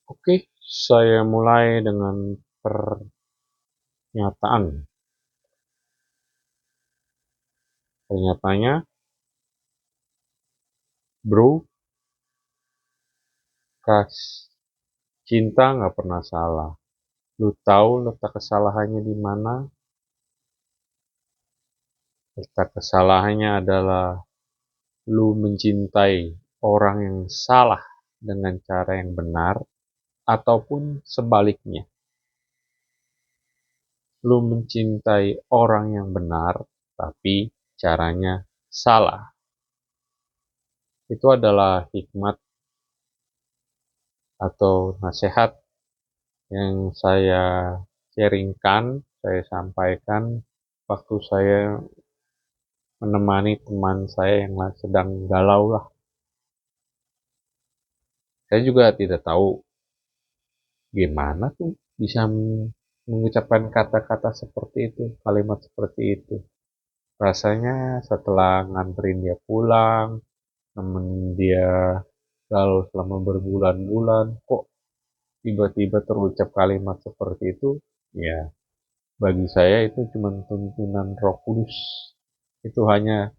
Oke, saya mulai dengan pernyataan. Pernyataannya, bro, kas cinta nggak pernah salah. Lu tahu letak kesalahannya di mana? Letak kesalahannya adalah lu mencintai orang yang salah dengan cara yang benar, ataupun sebaliknya. Lu mencintai orang yang benar, tapi caranya salah. Itu adalah hikmat atau nasihat yang saya sharingkan, saya sampaikan waktu saya menemani teman saya yang sedang galau lah. Saya juga tidak tahu gimana tuh bisa mengucapkan kata-kata seperti itu, kalimat seperti itu. Rasanya setelah nganterin dia pulang, nemenin dia galau selama berbulan-bulan, kok tiba-tiba terucap kalimat seperti itu, ya bagi saya itu cuma tuntunan Roh Kudus. Itu hanya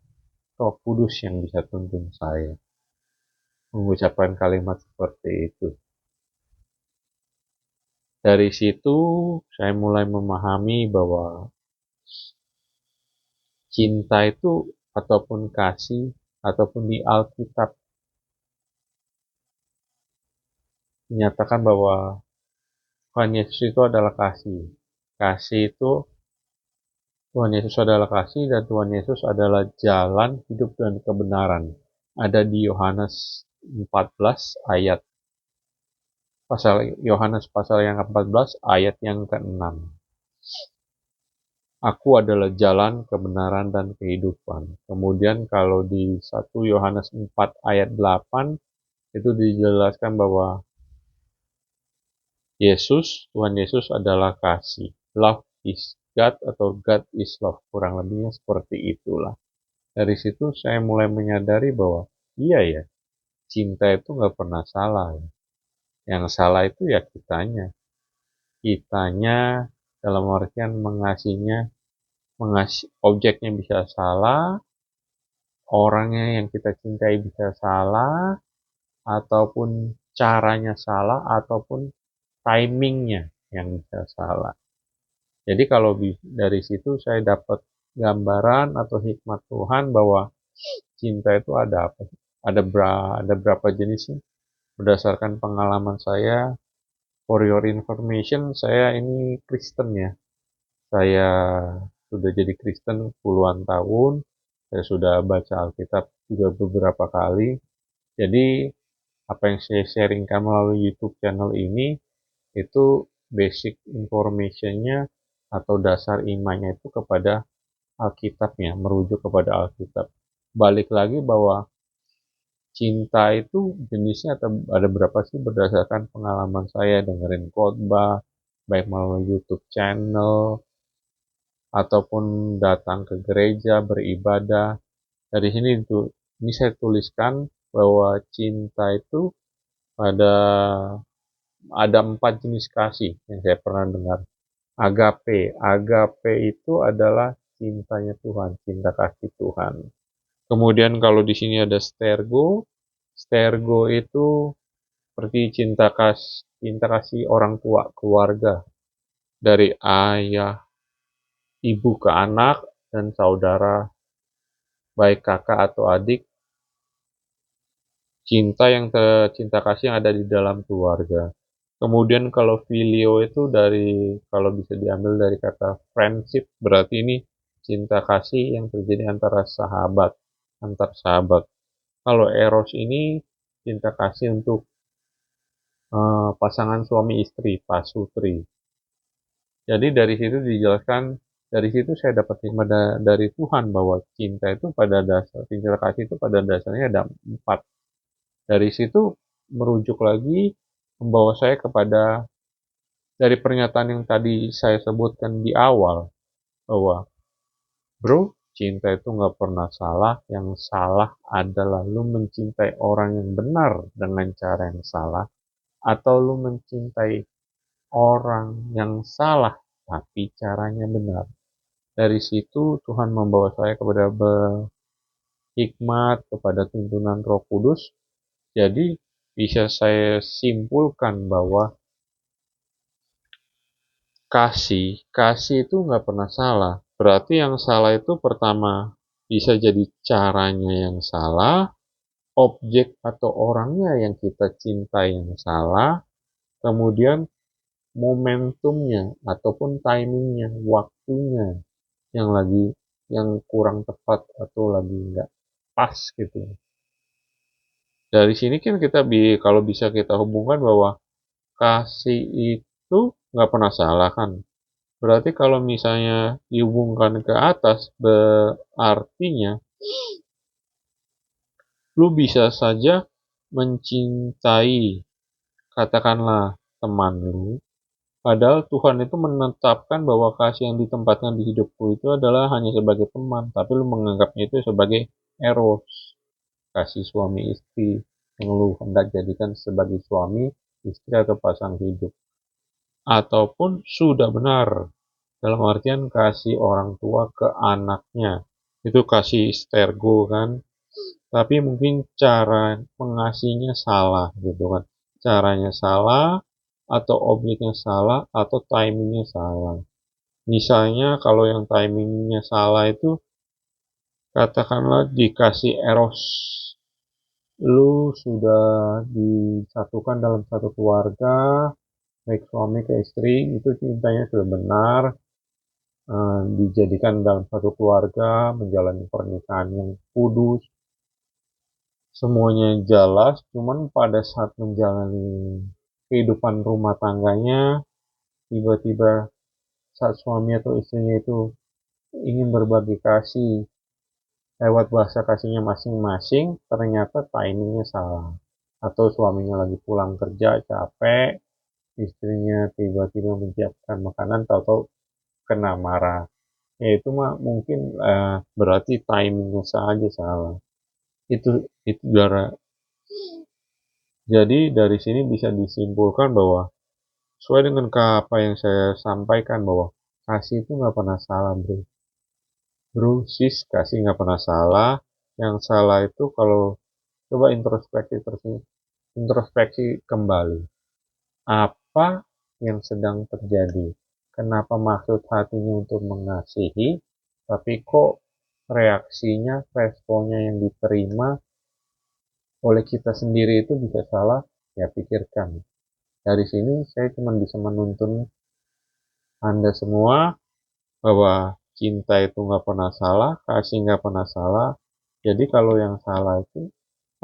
Roh Kudus yang bisa tuntun saya mengucapkan kalimat seperti itu. Dari situ saya mulai memahami bahwa cinta itu ataupun kasih ataupun di Alkitab menyatakan bahwa Tuhan Yesus itu adalah kasih. Kasih itu Tuhan Yesus adalah kasih dan Tuhan Yesus adalah jalan, hidup, dan kebenaran. Ada di Yohanes 14 ayat pasal yang ke-14 ayat yang ke-6. Aku adalah jalan, kebenaran, dan kehidupan. Kemudian kalau di 1 Yohanes 4 ayat 8 itu dijelaskan bahwa Tuhan Yesus adalah kasih. Love is God atau God is love. Kurang lebihnya seperti itulah. Dari situ saya mulai menyadari bahwa iya ya, cinta itu nggak pernah salah. Yang salah itu ya kitanya. Kitanya dalam artian mengasihi objeknya bisa salah, orangnya yang kita cintai bisa salah, ataupun caranya salah, ataupun timingnya yang bisa salah. Jadi kalau dari situ saya dapat gambaran atau hikmat Tuhan bahwa cinta itu ada apa? Ada berapa jenisnya? Berdasarkan pengalaman saya, for your information, saya ini Kristen ya. Saya sudah jadi Kristen puluhan tahun. Saya sudah baca Alkitab juga beberapa kali. Jadi apa yang saya sharingkan melalui YouTube channel ini itu basic informationnya atau dasar imannya itu kepada Alkitabnya, merujuk kepada Alkitab. Balik lagi bahwa cinta itu jenisnya ada berapa sih berdasarkan pengalaman saya dengerin khotbah, baik melalui YouTube channel, ataupun datang ke gereja beribadah. Dari sini ini saya tuliskan bahwa cinta itu ada ada 4 jenis kasih yang saya pernah dengar. Agape itu adalah cintanya Tuhan, cinta kasih Tuhan. Kemudian kalau di sini ada stergo itu seperti cinta kasih orang tua, keluarga, dari ayah, ibu ke anak, dan saudara, baik kakak atau adik, cinta kasih yang ada di dalam keluarga. Kemudian kalau filio itu kalau bisa diambil dari kata friendship, berarti ini cinta kasih yang terjadi antar sahabat. Kalau eros ini cinta kasih untuk pasangan suami istri, pasutri. Jadi dari situ saya dapat hikmah dari Tuhan bahwa cinta kasih itu pada dasarnya ada 4. Dari situ merujuk lagi membawa saya kepada dari pernyataan yang tadi saya sebutkan di awal bahwa bro, cinta itu nggak pernah salah. Yang salah adalah lu mencintai orang yang benar dengan cara yang salah, atau lu mencintai orang yang salah tapi caranya benar. Dari situ Tuhan membawa saya kepada berhikmat, kepada tuntunan Roh Kudus. Jadi bisa saya simpulkan bahwa kasih itu nggak pernah salah. Berarti yang salah itu pertama bisa jadi caranya yang salah, objek atau orangnya yang kita cintai yang salah, kemudian momentumnya ataupun timingnya, waktunya yang kurang tepat atau lagi nggak pas gitu. Dari sini kan kita kalau bisa kita hubungkan bahwa kasih itu nggak pernah salah kan. Berarti kalau misalnya dihubungkan ke atas, berartinya lu bisa saja mencintai, katakanlah teman lu, padahal Tuhan itu menetapkan bahwa kasih yang ditempatkan di hidupku itu adalah hanya sebagai teman, tapi lu menganggapnya itu sebagai eros, kasih suami istri, yang lu hendak jadikan sebagai suami, istri atau pasang hidup. Ataupun sudah benar, dalam artian kasih orang tua ke anaknya. Itu kasih stergo kan. Tapi mungkin cara mengasihinya salah gitu kan. Caranya salah, atau objeknya salah, atau timingnya salah. Misalnya kalau yang timingnya salah itu, katakanlah dikasih eros. Lu sudah disatukan dalam satu keluarga, baik suami ke istri, itu cintanya sudah benar, dijadikan dalam satu keluarga, menjalani pernikahan yang kudus, semuanya jelas, cuman pada saat menjalani kehidupan rumah tangganya, tiba-tiba saat suami atau istrinya itu ingin berbagi kasih lewat bahasa kasihnya masing-masing, ternyata timingnya salah. Atau suaminya lagi pulang kerja capek, istrinya tiba-tiba menyiapkan makanan, tahu-tahu kena marah. Ya itu mah mungkin berarti timingnya saja salah. Itu darah. Jadi dari sini bisa disimpulkan bahwa sesuai dengan apa yang saya sampaikan bahwa kasih itu nggak pernah salah bro. Bro sis, kasih nggak pernah salah. Yang salah itu kalau coba introspeksi kembali. Apa yang sedang terjadi? Kenapa maksud hatinya untuk mengasihi, tapi kok reaksinya, responnya yang diterima oleh kita sendiri itu bisa salah? Ya pikirkan. Dari sini saya cuma bisa menuntun Anda semua bahwa cinta itu nggak pernah salah, kasih nggak pernah salah. Jadi kalau yang salah itu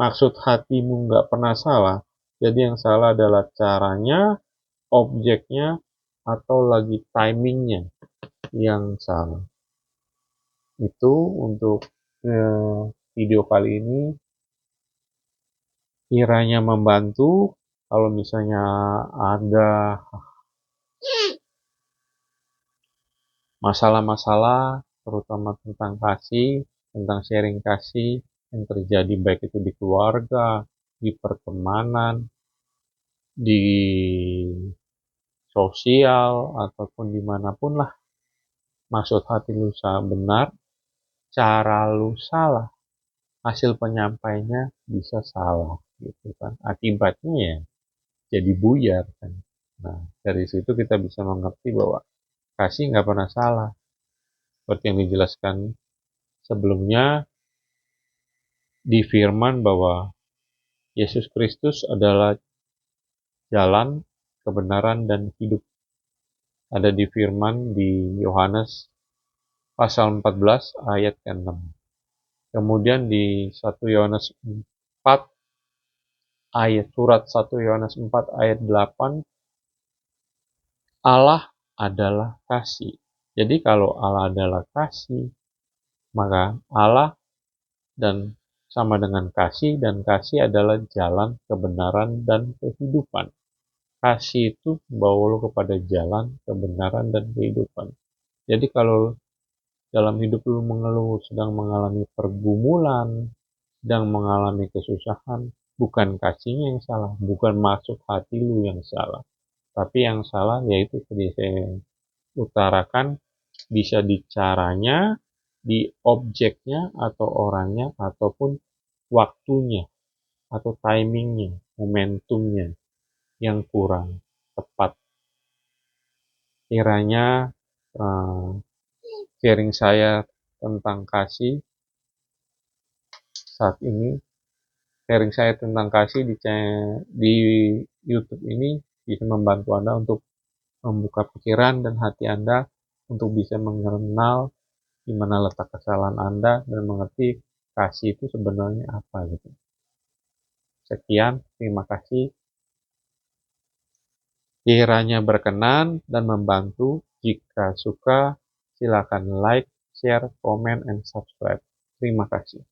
maksud hatimu nggak pernah salah. Jadi yang salah adalah caranya, objeknya, atau lagi timingnya yang salah. Itu untuk video kali ini kiranya membantu. Kalau misalnya ada masalah-masalah, terutama tentang kasih, tentang sharing kasih yang terjadi baik itu di keluarga, di pertemanan, di sosial, ataupun dimanapun lah. Maksud hati lu benar, cara lu salah, hasil penyampainya bisa salah gitu kan. Akibatnya ya jadi buyar kan. Nah, dari situ kita bisa mengerti bahwa kasih nggak pernah salah. Seperti yang dijelaskan sebelumnya di firman bahwa Yesus Kristus adalah jalan, kebenaran, dan hidup. Ada di firman di Yohanes pasal 14 ayat ke-6. Kemudian di 1 Yohanes 4 surat 1 Yohanes 4 ayat 8, Allah adalah kasih. Jadi kalau Allah adalah kasih, maka Allah dan sama dengan kasih, dan kasih adalah jalan, kebenaran, dan kehidupan. Kasih itu membawa lo kepada jalan, kebenaran, dan kehidupan. Jadi kalau dalam hidup lo mengeluh, sedang mengalami pergumulan, sedang mengalami kesusahan, bukan kasihnya yang salah, bukan maksud hati lu yang salah. Tapi yang salah yaitu tadi saya utarakan, bisa di caranya, di objeknya atau orangnya, ataupun waktunya atau timingnya, momentumnya yang kurang tepat. Kiranya sharing saya tentang kasih saat ini, sharing saya tentang kasih di YouTube ini bisa membantu Anda untuk membuka pikiran dan hati Anda untuk bisa mengenal di mana letak kesalahan Anda dan mengerti kasih itu sebenarnya apa gitu. Sekian, terima kasih. Kiranya berkenan dan membantu. Jika suka, silakan like, share, comment, and subscribe. Terima kasih.